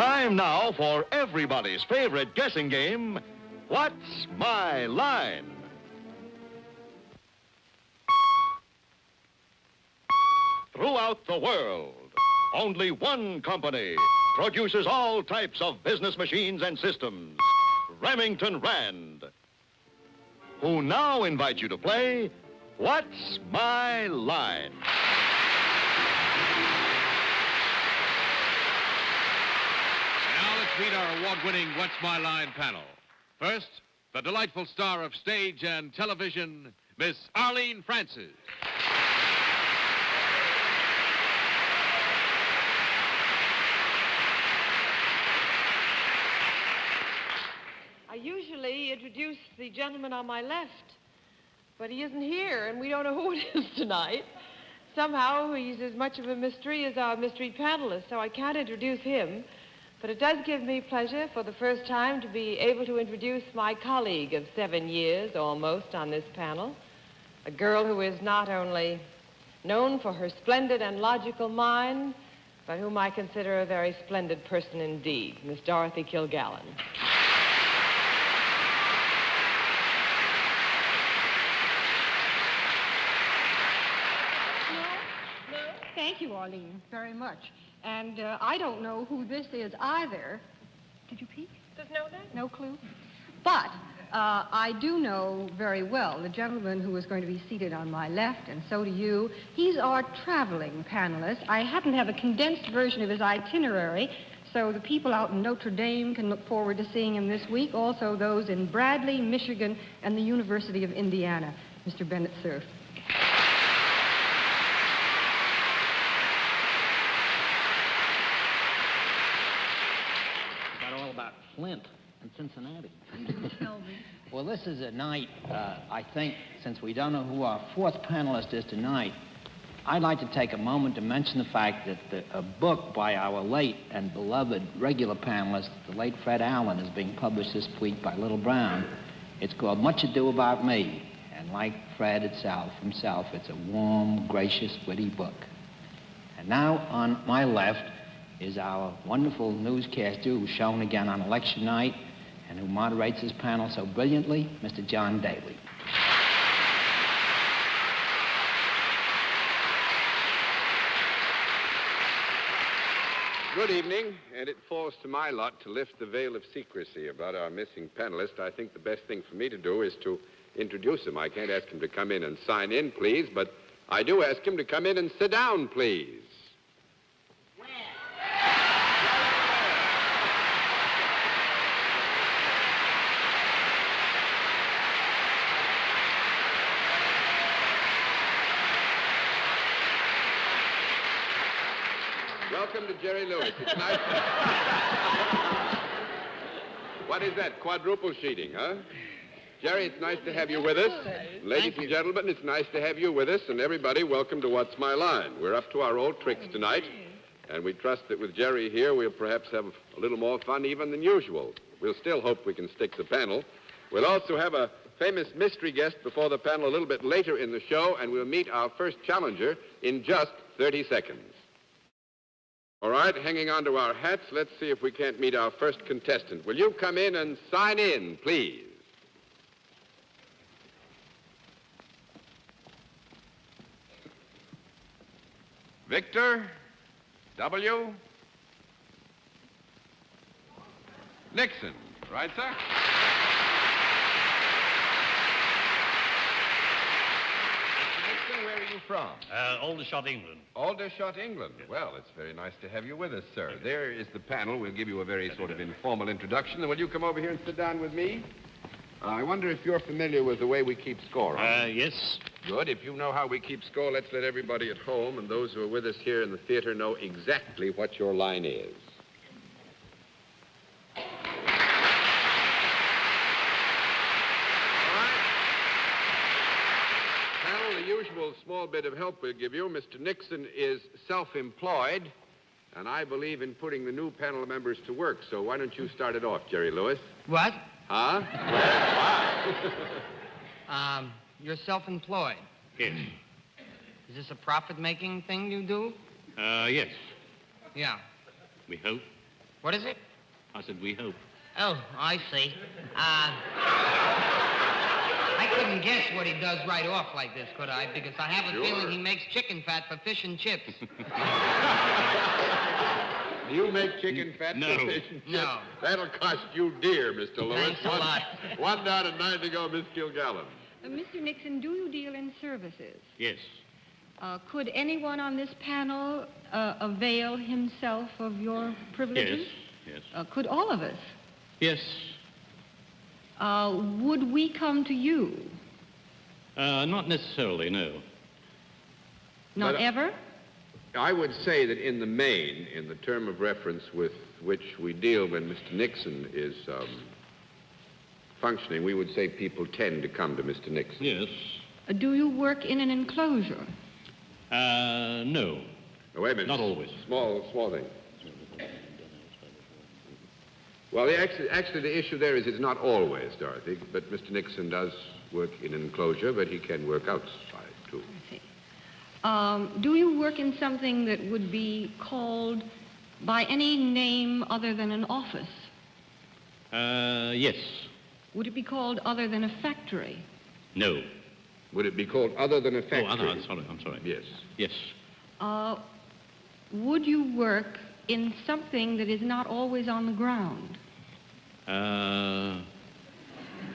Time now for everybody's favorite guessing game, What's My Line? Throughout the world, only one company produces all types of business machines and systems, Remington Rand, who now invite you to play What's My Line? Now let's meet our award-winning What's My Line panel. First, the delightful star of stage and television, Miss Arlene Francis. I usually introduce the gentleman on my left, but he isn't here, and we don't know who it is tonight. Somehow, he's as much of a mystery as our mystery panelist, so I can't introduce him. But it does give me pleasure for the first time to be able to introduce my colleague of 7 years, almost, on this panel. A girl who is not only known for her splendid and logical mind, but whom I consider a very splendid person indeed, Miss Dorothy Kilgallen. Thank you, Arlene, very much. And I don't know who this is either. Did you peek? Does no name? No clue? But I do know very well the gentleman who is going to be seated on my left, and so do you. He's our traveling panelist. I happen to have a condensed version of his itinerary, so the people out in Notre Dame can look forward to seeing him this week. Also those in Bradley, Michigan, and the University of Indiana. Mr. Bennett, sir. Flint and Cincinnati. Well, this is a night, I think, since we don't know who our fourth panelist is tonight, I'd like to take a moment to mention the fact that a book by our late and beloved regular panelist, the late Fred Allen, is being published this week by Little Brown. It's called Much Ado About Me, and like Fred himself, it's a warm, gracious, witty book. And now, on my left, is our wonderful newscaster who's shown again on election night and who moderates his panel so brilliantly, Mr. John Daly. Good evening, and it falls to my lot to lift the veil of secrecy about our missing panelist. I think the best thing for me to do is to introduce him. I can't ask him to come in and sign in, please, but I do ask him to come in and sit down, please. Welcome to Jerry Lewis. It's nice to... What is that, quadruple sheeting, huh? Jerry, it's nice to have you with us. Ladies and gentlemen, it's nice to have you with us. And everybody, welcome to What's My Line. We're up to our old tricks tonight. And we trust that with Jerry here, we'll perhaps have a little more fun even than usual. We'll still hope we can stick the panel. We'll also have a famous mystery guest before the panel a little bit later in the show. And we'll meet our first challenger in just 30 seconds. All right, hanging on to our hats, let's see if we can't meet our first contestant. Will you come in and sign in, please? Victor W. Nixon. Right, sir? Where are you from? Aldershot, England. Aldershot, England. Yes. Well, it's very nice to have you with us, sir. There is the panel. We'll give you a very sort of informal introduction. And will you come over here and sit down with me? I wonder if you're familiar with the way we keep score. Yes. Good. If you know how we keep score, let's let everybody at home and those who are with us here in the theater know exactly what your line is. Usual small bit of help we'll give you. Mr. Nixon is self-employed, and I believe in putting the new panel members to work. So why don't you start it off, Jerry Lewis? What? Huh? Why? You're self-employed. Yes. Is this a profit-making thing you do? Yes. Yeah. We hope. What is it? I said we hope. Oh, I see. I couldn't guess what he does right off like this, could I? Because I have a feeling he makes chicken fat for fish and chips. You make chicken fat No. for fish and chips? No. That'll cost you dear, Mr. Lewis. Thanks a lot. One down and 9 to go, Miss Kilgallen. Mr. Nixon, do you deal in services? Yes. Could anyone on this panel avail himself of your privileges? Yes. Could all of us? Yes. Would we come to you? Not necessarily, no. Not But, ever? I would say that in the main, in the term of reference with which we deal when Mr. Nixon is functioning, we would say people tend to come to Mr. Nixon. Yes. Do you work in an enclosure? No. Oh, wait a minute. Not always. Small thing. Well, actually, the issue there is it's not always, Dorothy, but Mr. Nixon does work in an enclosure, but he can work outside, too. I see. Do you work in something that would be called by any name other than an office? Yes. Would it be called other than a factory? No. Would it be called other than a factory? Oh, other. I'm sorry. Yes. Yes. Would you work in something that is not always on the ground?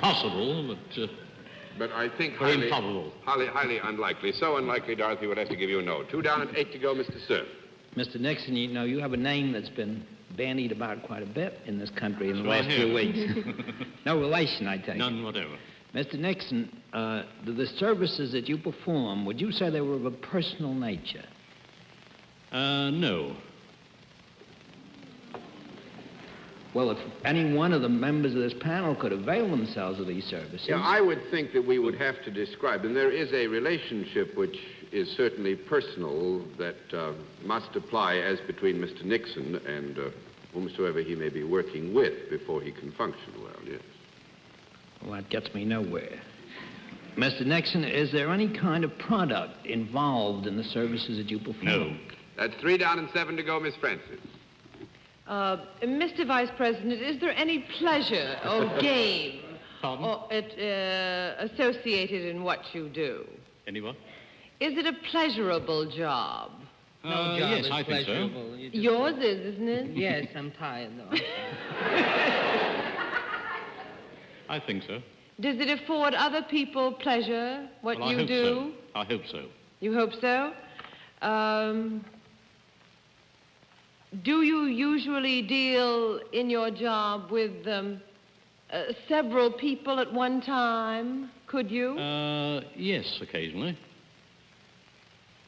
Possible, But I think but improbable. highly unlikely. So unlikely, Dorothy would have to give you a no. 2 down and 8 to go, Mr. Cerf. Mr. Nixon, you know, you have a name that's been bandied about quite a bit in this country in the So I last few hear. weeks. No relation, I take it. None whatever. Mr. Nixon, the services that you perform, would you say they were of a personal nature? No. Well, if any one of the members of this panel could avail themselves of these services... Yeah, I would think that we would have to describe, and there is a relationship which is certainly personal that must apply as between Mr. Nixon and whomsoever he may be working with before he can function well, yes. Well, that gets me nowhere. Mr. Nixon, is there any kind of product involved in the services that you perform? No. That's 3 down and 7 to go, Miss Francis. Mr. Vice President, is there any pleasure or game associated in what you do? Any what? Is it a pleasurable job? No job yes, is I think so. pleasurable. You just- Yours is, isn't it? Yes, I'm tired, though. I think so. Does it afford other people pleasure, what Well, you I hope do? so. I hope so. You hope so? Do you usually deal in your job with several people at one time? Could you? Yes, occasionally.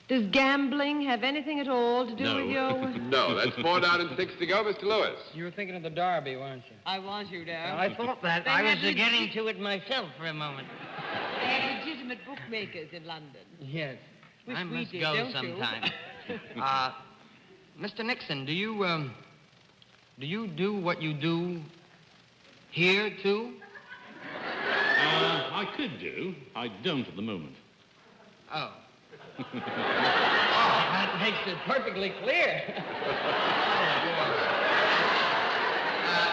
Does gambling have anything at all to do No. with your... No, that's 4 down and 6 to go, Mr. Lewis. You were thinking of the Derby, weren't you? I was, you know. I thought that. They I was had getting to it myself for a moment. They have legitimate bookmakers in London. Yes. Wish I we must did, go don't you? sometime. Mr. Nixon, do you do what you do here, too? I could do. I don't at the moment. Oh. Oh, that makes it perfectly clear.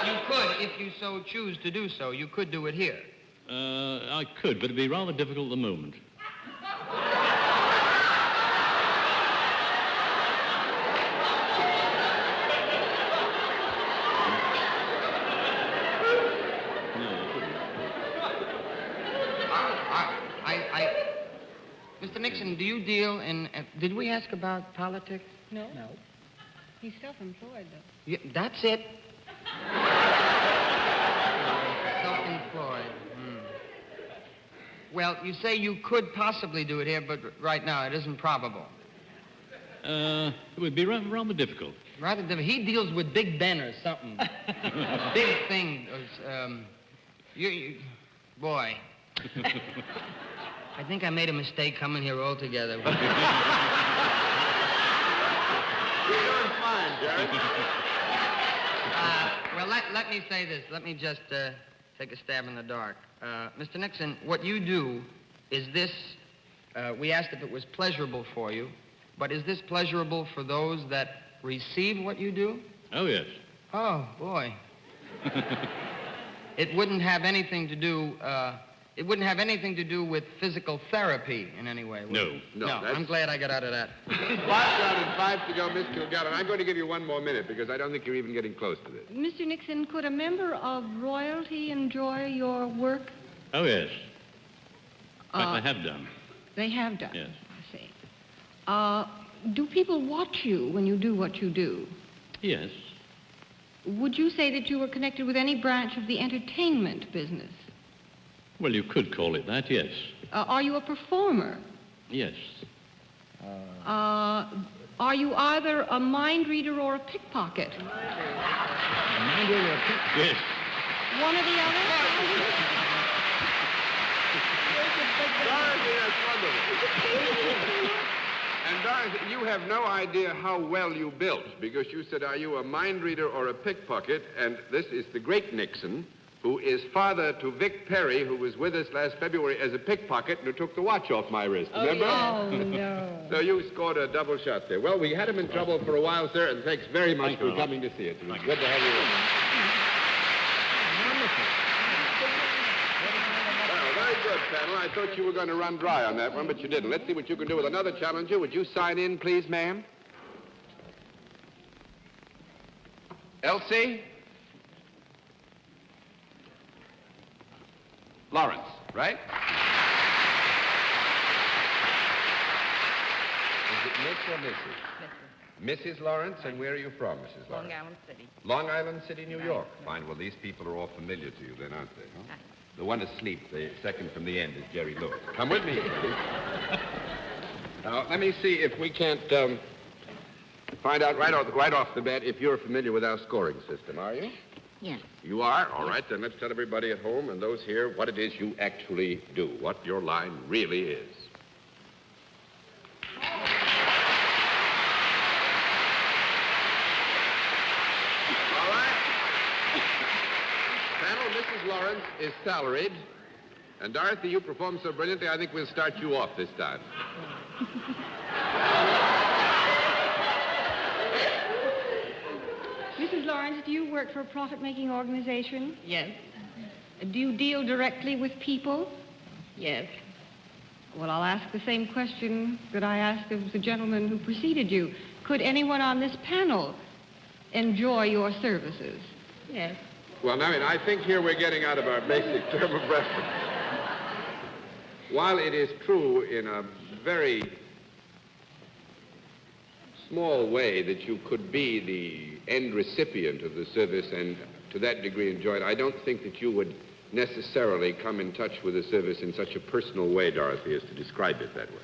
You could, if you so choose to do so, you could do it here. I could, but it'd be rather difficult at the moment. Mr. Nixon, do you deal in... did we ask about politics? No. No. He's self-employed, though. Yeah, that's it. Self-employed. Well, you say you could possibly do it here, but right now it isn't probable. It would be rather difficult. Rather than he deals with Big Ben or something. Big thing. Boy. I think I made a mistake coming here altogether. You're doing fine, Jerry. Well, let me say this. Let me just take a stab in the dark. Mr. Nixon, what you do is this. We asked if it was pleasurable for you, but is this pleasurable for those that receive what you do? Oh, yes. Oh, boy. It wouldn't have anything to do, with physical therapy in any way, would it? No, I'm glad I got out of that. 5 down and 5 to go, Miss Kilgallen. I'm going to give you one more minute because I don't think you're even getting close to this. Mr. Nixon, could a member of royalty enjoy your work? Oh, yes. In fact, I have done. They have done? Yes. I see. Do people watch you when you do what you do? Yes. Would you say that you were connected with any branch of the entertainment business? Well, you could call it that, yes. Are you a performer? Yes. Are you either a mind reader or a pickpocket? A mind reader or a pickpocket? Yes. One or the other? Dorothy, that's wonderful. And Dorothy, you have no idea how well you built because you said, are you a mind reader or a pickpocket? And this is the great Nixon, who is father to Vic Perry, who was with us last February as a pickpocket and who took the watch off my wrist. Remember? Oh, no. So you scored a double shot there. Well, we had him in trouble for a while, sir, and thanks very much for coming to see us. It was good to have you with us. Well, very good, panel. I thought you were going to run dry on that one, but you didn't. Let's see what you can do with another challenger. Would you sign in, please, ma'am? Elsie? Lawrence, right? Is it Miss or Mrs.? Mrs. Lawrence, and where are you from, Mrs. Lawrence? Long Island City. Long Island City, New York. Fine. Well, these people are all familiar to you then, aren't they? Huh? Right. The one asleep, the second from the end, is Jerry Lewis. Come with me, please. Now, let me see if we can't find out right off the bat if you're familiar with our scoring system, are you? Yes. You are? All right, then let's tell everybody at home and those here what it is you actually do, what your line really is. All right. Panel, Mrs. Lawrence is salaried. And Dorothy, you performed so brilliantly, I think we'll start you off this time. Mrs. Lawrence, do you work for a profit-making organization? Yes. Do you deal directly with people? Yes. Well, I'll ask the same question that I asked of the gentleman who preceded you. Could anyone on this panel enjoy your services? Yes. Well, now, I think here we're getting out of our basic term of reference. While it is true in a very small way that you could be the end recipient of the service and to that degree enjoy it, I don't think that you would necessarily come in touch with the service in such a personal way, Dorothy, as to describe it that way.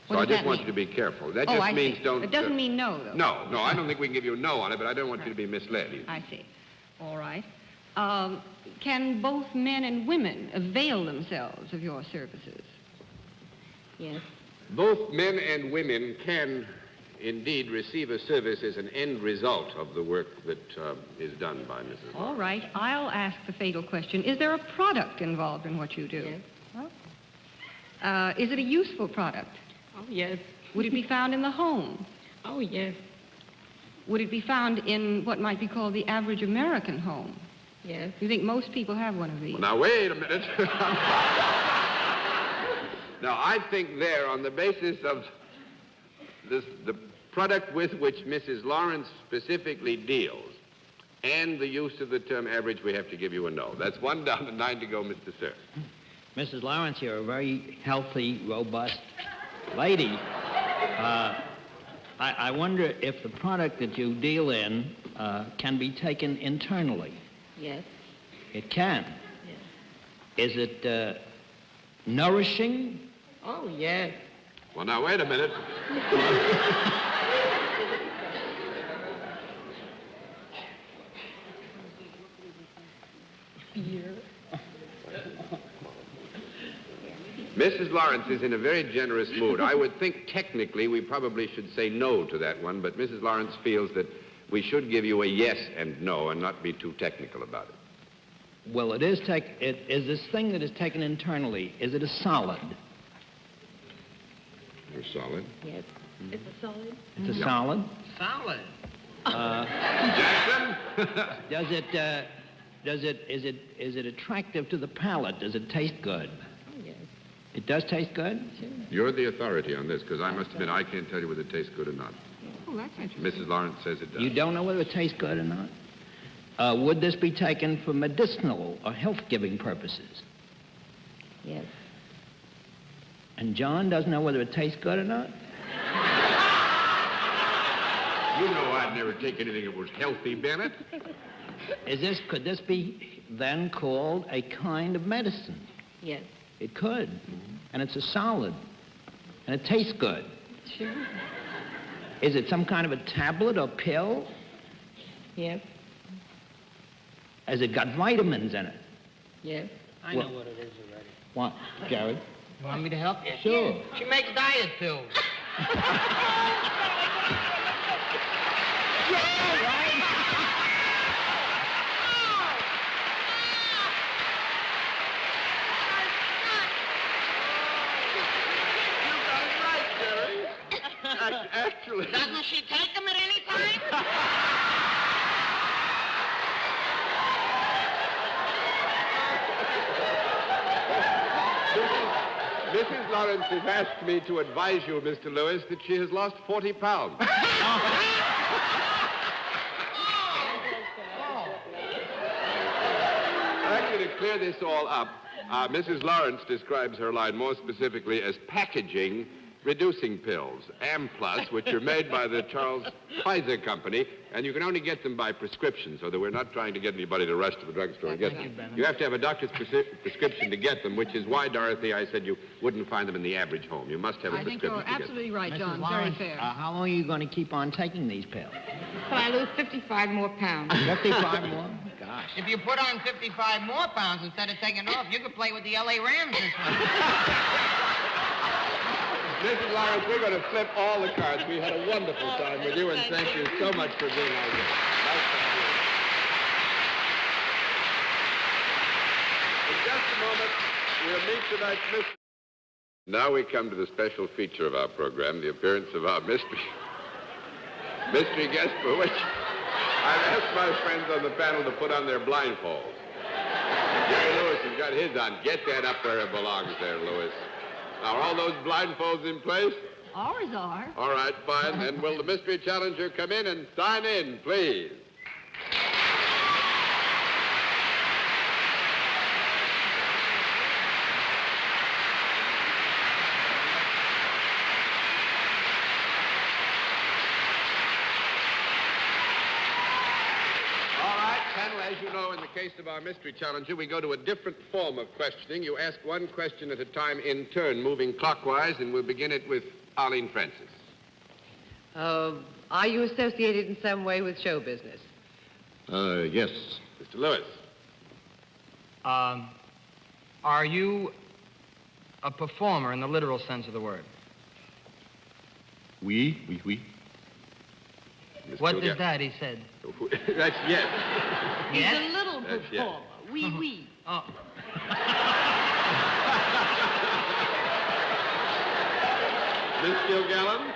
So I just want you to be careful. That just means don't... It doesn't mean no, though. No, I don't think we can give you a no on it, but I don't want you to be misled either. I see. All right. Can both men and women avail themselves of your services? Yes. Both men and women can indeed receive a service as an end result of the work that is done by Mrs. All right. I'll ask the fatal question. Is there a product involved in what you do? Yes. Well, is it a useful product? Oh, yes. Would it be found in the home? Oh, yes. Would it be found in what might be called the average American home? Yes. You think most people have one of these? Well, now, wait a minute. Now, I think there, on the basis of the product with which Mrs. Lawrence specifically deals and the use of the term average, we have to give you a no. That's 1 down and 9 to go, Mr. Sir. Mrs. Lawrence, you're a very healthy, robust lady. I wonder if the product that you deal in can be taken internally. Yes. It can. Yes. Is it nourishing? Oh, yes. Well, now, wait a minute. Mrs. Lawrence is in a very generous mood. I would think technically we probably should say no to that one, but Mrs. Lawrence feels that we should give you a yes and no and not be too technical about it. Well, is this thing that is taken internally, is it a solid? You're solid. Yes. It's a solid. It's a solid? Solid. Jackson? Is it attractive to the palate? Does it taste good? Oh, yes. It does taste good? Sure. You're the authority on this, because I must admit I can't tell you whether it tastes good or not. Oh, that's interesting. Mrs. Lawrence says it does. You don't know whether it tastes good or not? Would this be taken for medicinal or health-giving purposes? Yes. And John doesn't know whether it tastes good or not? You know I'd never take anything that was healthy, Bennett. Could this be then called a kind of medicine? Yes. It could. And it's a solid. And it tastes good. Sure. Is it some kind of a tablet or pill? Yes. Has it got vitamins in it? Yes. I know what it is already. What, Jerry? You want me to help you? Sure. She makes diet pills. Actually... Doesn't she take them at any time? Mrs. Lawrence has asked me to advise you, Mr. Lewis, that she has lost 40 pounds. Actually, to clear this all up, Mrs. Lawrence describes her line more specifically as packaging reducing pills, Amplus, which are made by the Charles Pfizer Company, and you can only get them by prescription, so that we're not trying to get anybody to rush to the drugstore and get them. You have to have a doctor's prescription to get them, which is why, Dorothy, I said you wouldn't find them in the average home. You must have a I think prescription you're to get them. absolutely right, John. Mrs. Lawrence, Very fair. how long are you going to keep on taking these pills? Till I lose 55 more pounds. 55 more? Gosh. If you put on 55 more pounds instead of taking off, you could play with the L.A. Rams this week. Mrs. Lawrence, we're going to flip all the cards. We had a wonderful time with you, and thank you so much for being our guest. Nice to have you. In just a moment, we'll meet tonight's mystery. Now we come to the special feature of our program, the appearance of our mystery guest, for which I've asked my friends on the panel to put on their blindfolds. Jerry Lewis has got his on. Get that up where it belongs there, Lewis. Now, are all those blindfolds in place? Ours are. All right, fine. Then will the mystery challenger come in and sign in, please? As you know, in the case of our mystery challenger, we go to a different form of questioning. You ask one question at a time in turn, moving clockwise, and we'll begin it with Arlene Francis. Are you associated in some way with show business? Yes. Mr. Lewis. Are you a performer in the literal sense of the word? Oui. What is that, he said? That's yes. He's a little That's performer. yes. Oui. Oh. Miss Gilgallen?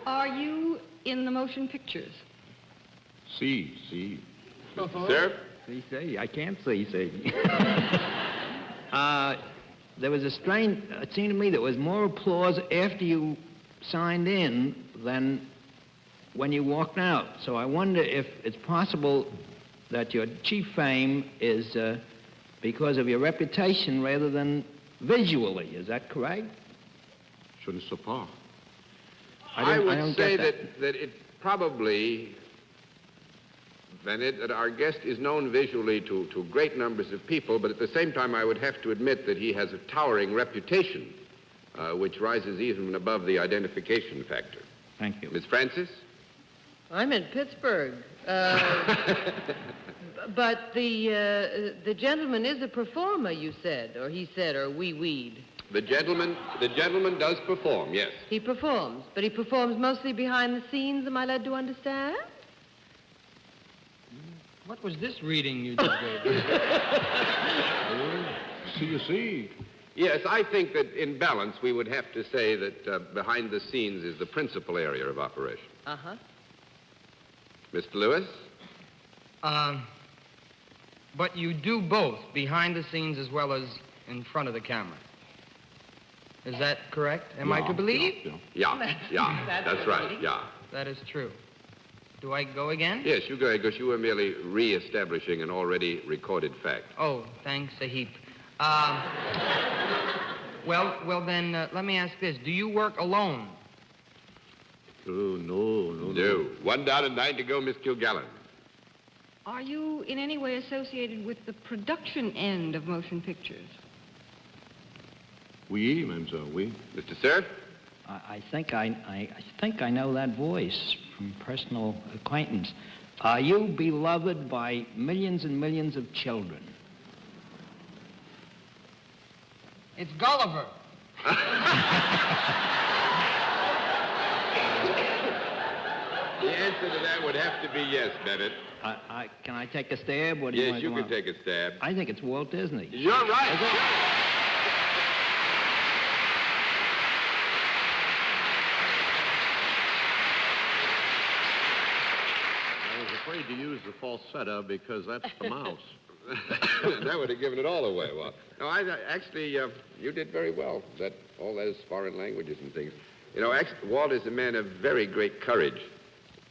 Are you in the motion pictures? See. Sir? See, I can't see. There was a strange, it seemed to me there was more applause after you signed in than when you walked out. So I wonder if it's possible that your chief fame is because of your reputation rather than visually. Is that correct? Je ne sais pas. I would say that it probably, that our guest is known visually to great numbers of people, but at the same time I would have to admit that he has a towering reputation, which rises even above the identification factor. Thank you. Miss Francis? I'm in Pittsburgh. But the gentleman is a performer, you said, or he said, or we weed. The gentleman does perform, yes. He performs, but he performs mostly behind the scenes, am I led to understand? What was this reading you just gave? See. Yes, I think that in balance, we would have to say that behind the scenes is the principal area of operation. Uh-huh. Mr. Lewis? But you do both, behind the scenes as well as in front of the camera. Is that correct? Am I to believe? Yeah, that's right, yeah. That is true. Do I go again? Yes, you go ahead, because you were merely re-establishing an already recorded fact. Oh, thanks a heap. Well then, let me ask this. Do you work alone? Oh, no. One down and 9 to go, Miss Kilgallen. Are you in any way associated with the production end of motion pictures? Oui, mademoiselle, oui. Mr. Cerf? I think I know that voice from personal acquaintance. Are you beloved by millions and millions of children? It's Gulliver. The answer to that would have to be yes, Bennett. Can I take a stab? What do you Yes, want you to can go take a stab. on? I think it's Walt Disney. You're right. I was afraid to use the falsetto because that's the mouse. That would have given it all away, Walt. No, actually, you did very well. All those foreign languages and things. You know, Walt is a man of very great courage.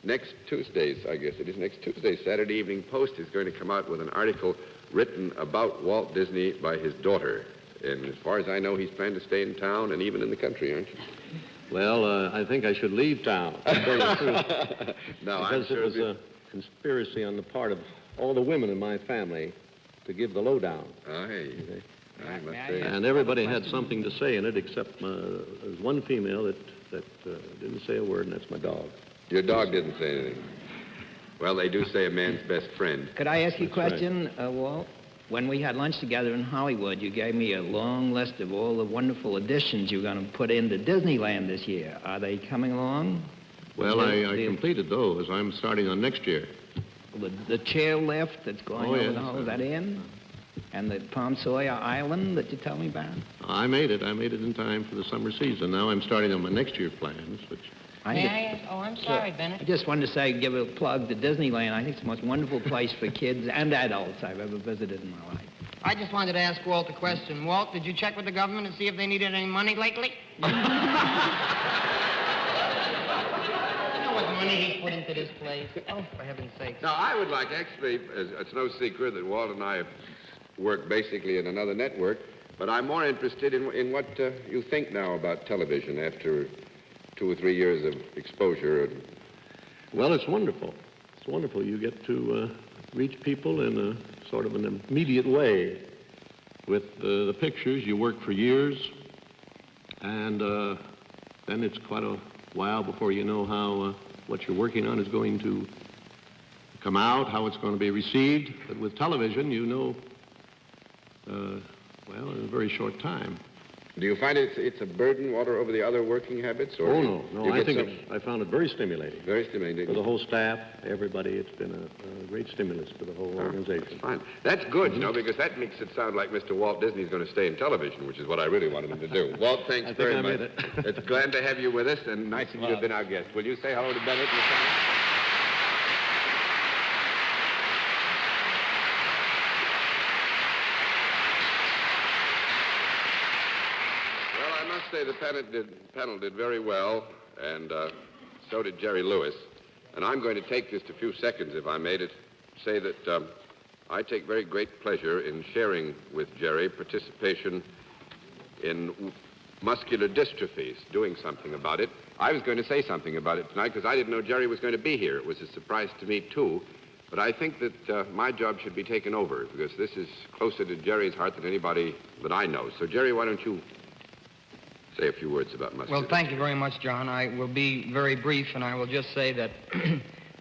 Next Tuesday's, I guess it is next Tuesday, Saturday Evening Post is going to come out with an article written about Walt Disney by his daughter. And as far as I know, he's planning to stay in town and even in the country, aren't you? Well, I think I should leave town. To tell the truth. No, because I'm sure it was a conspiracy on the part of all the women in my family to give the lowdown. I must say. And everybody had something to say in it, except there's one female that didn't say a word, and that's my dog. Your dog didn't say anything. Well, they do say a man's best friend. Could I ask you a That's right. question, Walt? When we had lunch together in Hollywood, you gave me a long list of all the wonderful additions you're going to put into Disneyland this year. Are they coming along? Well, I completed those. I'm starting on next year. The chairlift that's going over yes, the whole, is that in? And the Palm Sawyer Island that you tell me about? I made it in time for the summer season. Now I'm starting on my next year plans, which... May I ask? Oh, I'm sorry, Bennett. I just wanted to say, give a plug to Disneyland. I think it's the most wonderful place for kids and adults I've ever visited in my life. I just wanted to ask Walt a question. Walt, did you check with the government and see if they needed any money lately? You know what money he's put into this place. Oh, for heaven's sake. Now, I would like, actually, it's no secret that Walt and I work basically in another network, but I'm more interested in what you think now about television after 2 or 3 years of exposure. Well, it's wonderful. It's wonderful. You get to reach people in a sort of an immediate way. With the pictures, you work for years, and then it's quite a while before you know how what you're working on is going to come out, how it's going to be received. But with television, you know, well, in a very short time. Do you find it's a burden, Walter, over the other working habits? Or Oh, no. I found it very stimulating. Very stimulating. For the whole staff, everybody, it's been a great stimulus for the whole organization. Fine. That's good, you know, because that makes it sound like Mr. Walt Disney's going to stay in television, which is what I really wanted him to do. Walt, thanks very much. I made it. It's glad to have you with us, and nice of you to have been our guest. Will you say hello to Bennett? I must say the panel did very well, and so did Jerry Lewis. And I'm going to take just a few seconds, if I may, to say that I take very great pleasure in sharing with Jerry participation in muscular dystrophies, doing something about it. I was going to say something about it tonight because I didn't know Jerry was going to be here. It was a surprise to me, too. But I think that my job should be taken over because this is closer to Jerry's heart than anybody that I know. So, Jerry, why don't you say a few words about muscular Well, thank you very much, John. I will be very brief, and I will just say that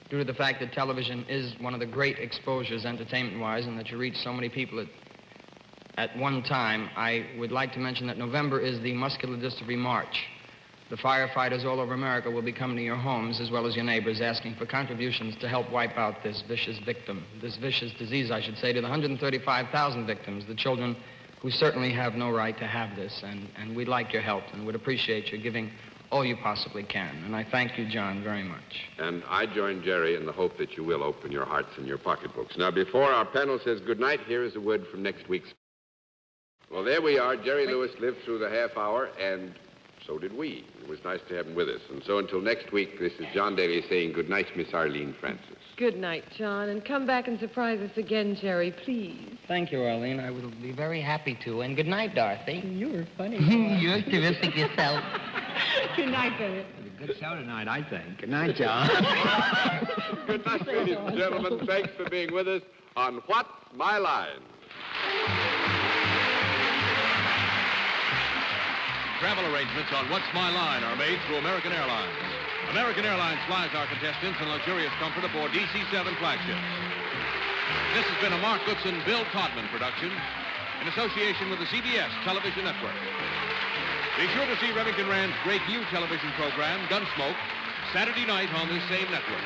due to the fact that television is one of the great exposures entertainment-wise and that you reach so many people at one time, I would like to mention that November is the Muscular Dystrophy March. The firefighters all over America will be coming to your homes as well as your neighbors asking for contributions to help wipe out this vicious disease, I should say, to the 135,000 victims, the children who certainly have no right to have this, and we'd like your help and would appreciate your giving all you possibly can. And I thank you, John, very much. And I join Jerry in the hope that you will open your hearts and your pocketbooks. Now, before our panel says goodnight, here is a word from next week's. Well, there we are. Jerry Lewis lived through the half hour, and so did we. It was nice to have him with us. And so until next week, this is John Daly saying good night, Miss Arlene Francis. Good night, John, and come back and surprise us again, Jerry, please. Thank you, Arlene. I will be very happy to. And good night, Dorothy. You were funny. You're terrific yourself. Good night, Bennett. It was a good show tonight, I think. Good night, John. Good night, ladies and gentlemen. Thanks for being with us on What's My Line? Travel arrangements on What's My Line are made through American Airlines. American Airlines flies our contestants in luxurious comfort aboard DC-7 flagships. This has been a Mark Goodson, Bill Todman production in association with the CBS Television Network. Be sure to see Remington Rand's great new television program, Gunsmoke, Saturday night on this same network.